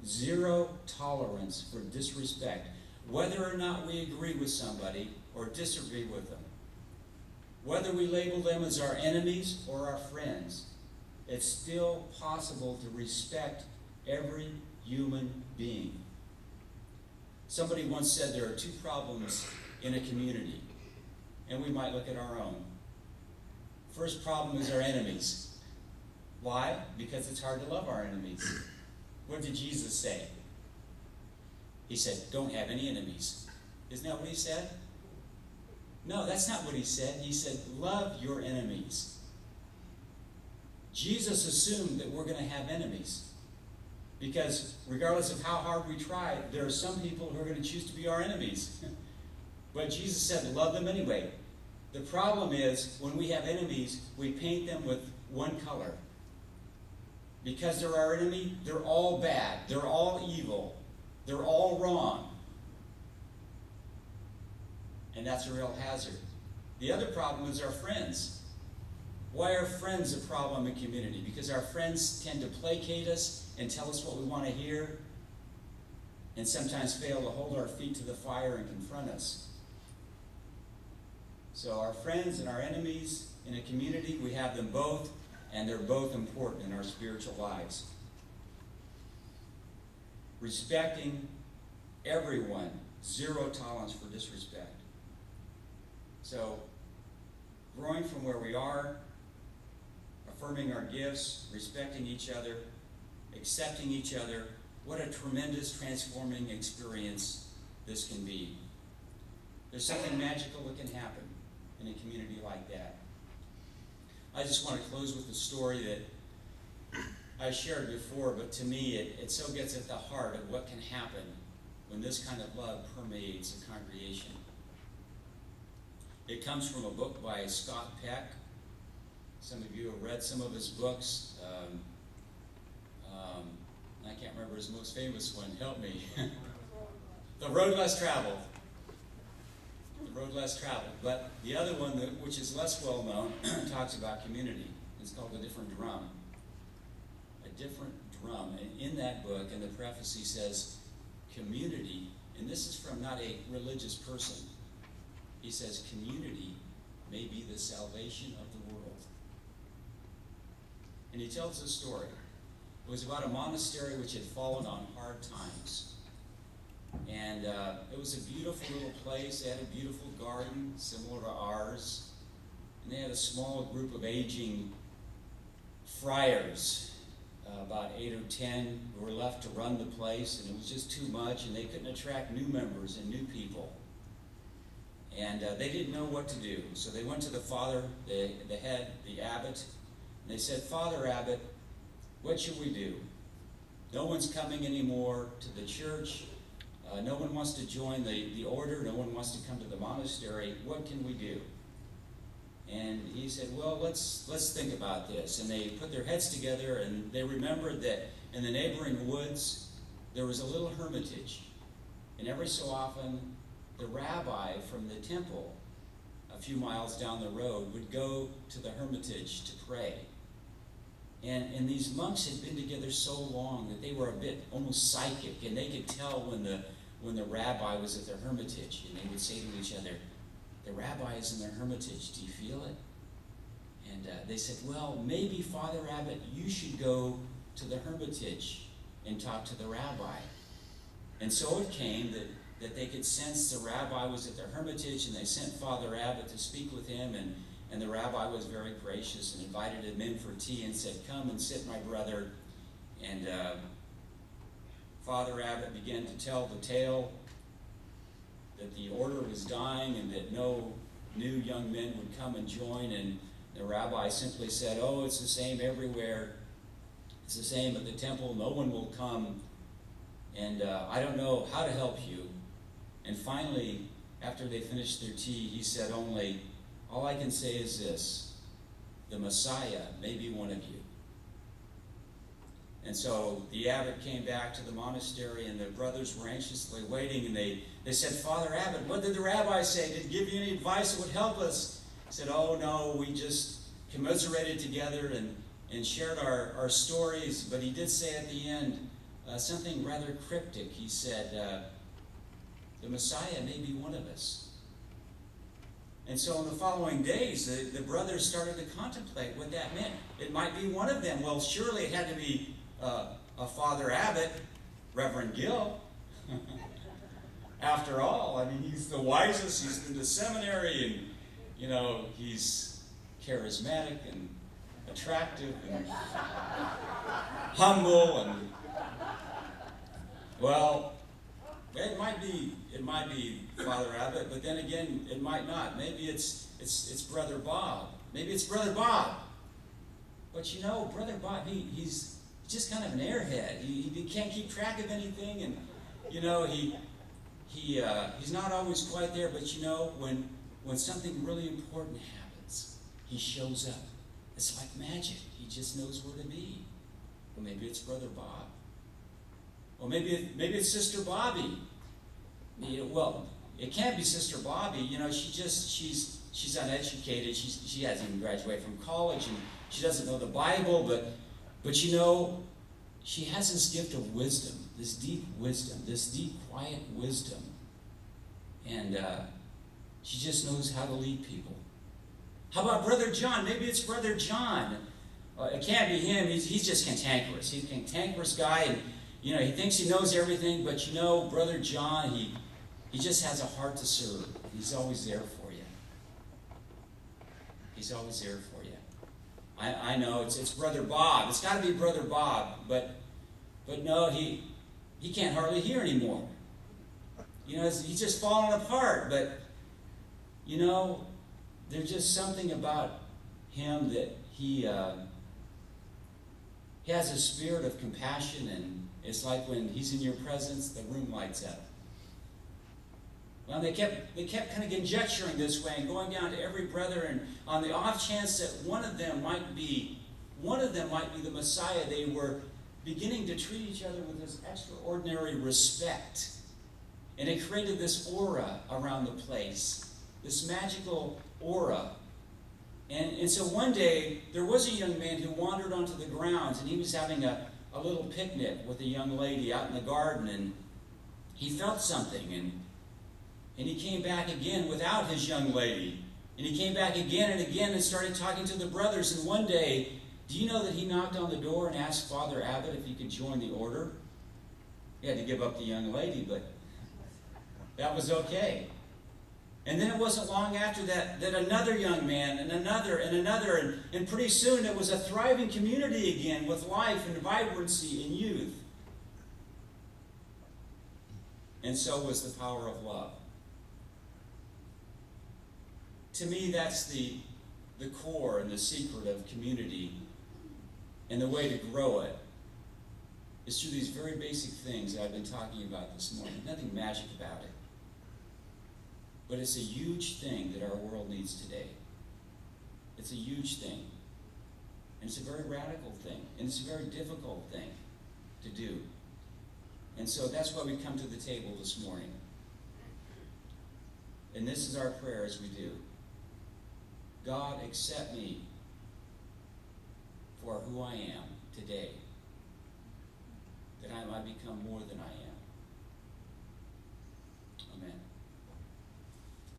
zero tolerance for disrespect, whether or not we agree with somebody or disagree with them. Whether we label them as our enemies or our friends, it's still possible to respect every human being. Somebody once said there are two problems in a community, and we might look at our own. First problem is our enemies. Why? Because it's hard to love our enemies. What did Jesus say? He said, don't have any enemies. Isn't that what he said? No, that's not what he said. He said, love your enemies. Jesus assumed that we're going to have enemies. Because regardless of how hard we try, there are some people who are going to choose to be our enemies. But Jesus said, love them anyway. The problem is, when we have enemies, we paint them with one color. Because they're our enemy, they're all bad. They're all evil. They're all wrong. And that's a real hazard. The other problem is our friends. Why are friends a problem in community? Because our friends tend to placate us and tell us what we want to hear, and sometimes fail to hold our feet to the fire and confront us. So our friends and our enemies in a community, we have them both, and they're both important in our spiritual lives. Respecting everyone, zero tolerance for disrespect. So, growing from where we are, affirming our gifts, respecting each other, accepting each other, what a tremendous transforming experience this can be. There's something magical that can happen in a community like that. I just want to close with a story that I shared before, but to me it so gets at the heart of what can happen when this kind of love permeates a congregation. It comes from a book by Scott Peck. Some of you have read some of his books. I can't remember his most famous one. Help me. The Road Less Traveled. The Road Less Traveled. But the other one, which is less well known, talks about community. It's called A Different Drum. A Different Drum. And in that book, in the preface, he says, community, and this is from not a religious person, he says, community may be the salvation of the world. And he tells a story. It was about a monastery which had fallen on hard times. And it was a beautiful little place. They had a beautiful garden, similar to ours. And they had a small group of aging friars, about 8 or 10, who were left to run the place. And it was just too much, and they couldn't attract new members and new people. And they didn't know what to do. So they went to the father, the head, the abbot, and they said, Father Abbot, what should we do? No one's coming anymore to the church. No one wants to join the order. No one wants to come to the monastery. What can we do? And he said, well, let's think about this. And they put their heads together, and they remembered that in the neighboring woods, there was a little hermitage. And every so often, the rabbi from the temple, a few miles down the road, would go to the hermitage to pray. And these monks had been together so long that they were a bit almost psychic, and they could tell when the rabbi was at the hermitage, and they would say to each other, the rabbi is in the hermitage, do you feel it? And they said, well, maybe Father Abbot, you should go to the hermitage and talk to the rabbi. And so it came that they could sense the rabbi was at the hermitage, and they sent Father Abbot to speak with him, and the rabbi was very gracious and invited him in for tea and said, come and sit, my brother. And Father Abbot began to tell the tale that the order was dying and that no new young men would come and join. And the rabbi simply said, oh, it's the same everywhere. It's the same at the temple. No one will come. And I don't know how to help you. And finally, after they finished their tea, he said only, all I can say is this, the Messiah may be one of you. And so the abbot came back to the monastery, and the brothers were anxiously waiting, and they said, Father Abbot, what did the rabbi say? Did he give you any advice that would help us? He said, oh no, we just commiserated together and shared our stories, but he did say at the end, something rather cryptic. He said, the Messiah may be one of us. And so in the following days, the brothers started to contemplate what that meant. It might be one of them. Well, surely it had to be a Father Abbot, Reverend Gill. After all, I mean, he's the wisest. He's been to seminary, and, he's charismatic and attractive and humble, and, well, it might be Father Abbott, but then again, it might not. Maybe it's Brother Bob. Maybe it's Brother Bob. But Brother Bob, he's just kind of an airhead. He can't keep track of anything, and he's not always quite there. But when something really important happens, he shows up. It's like magic. He just knows where to be. Or maybe it's Brother Bob. Or maybe it's Sister Bobby. Well, it can't be Sister Bobby. She's uneducated. She hasn't even graduated from college, and she doesn't know the Bible. But she has this gift of wisdom, this deep quiet wisdom, and she just knows how to lead people. How about Brother John? Maybe it's Brother John. It can't be him. He's just cantankerous. He's a cantankerous guy, and he thinks he knows everything. But Brother John, he just has a heart to serve. He's always there for you. He's always there for you. I know it's Brother Bob. It's got to be Brother Bob, but no, he can't hardly hear anymore. He's just falling apart. But there's just something about him that he has a spirit of compassion, and it's like when he's in your presence, the room lights up. Well, they kept kind of conjecturing this way and going down to every brother, and on the off chance that one of them might be the Messiah, they were beginning to treat each other with this extraordinary respect. And it created this aura around the place, this magical aura. And so one day, there was a young man who wandered onto the grounds, and he was having a little picnic with a young lady out in the garden, and he felt something, and he came back again without his young lady. And he came back again and again and started talking to the brothers. And one day, do you know that he knocked on the door and asked Father Abbott if he could join the order? He had to give up the young lady, but that was okay. And then it wasn't long after that another young man and another, and pretty soon it was a thriving community again with life and vibrancy and youth. And so was the power of love. To me, that's the core and the secret of community, and the way to grow it is through these very basic things that I've been talking about this morning. Nothing magic about it. But it's a huge thing that our world needs today. It's a huge thing. And it's a very radical thing. And it's a very difficult thing to do. And so that's why we come to the table this morning. And this is our prayer as we do. God, accept me for who I am today, that I might become more than I am.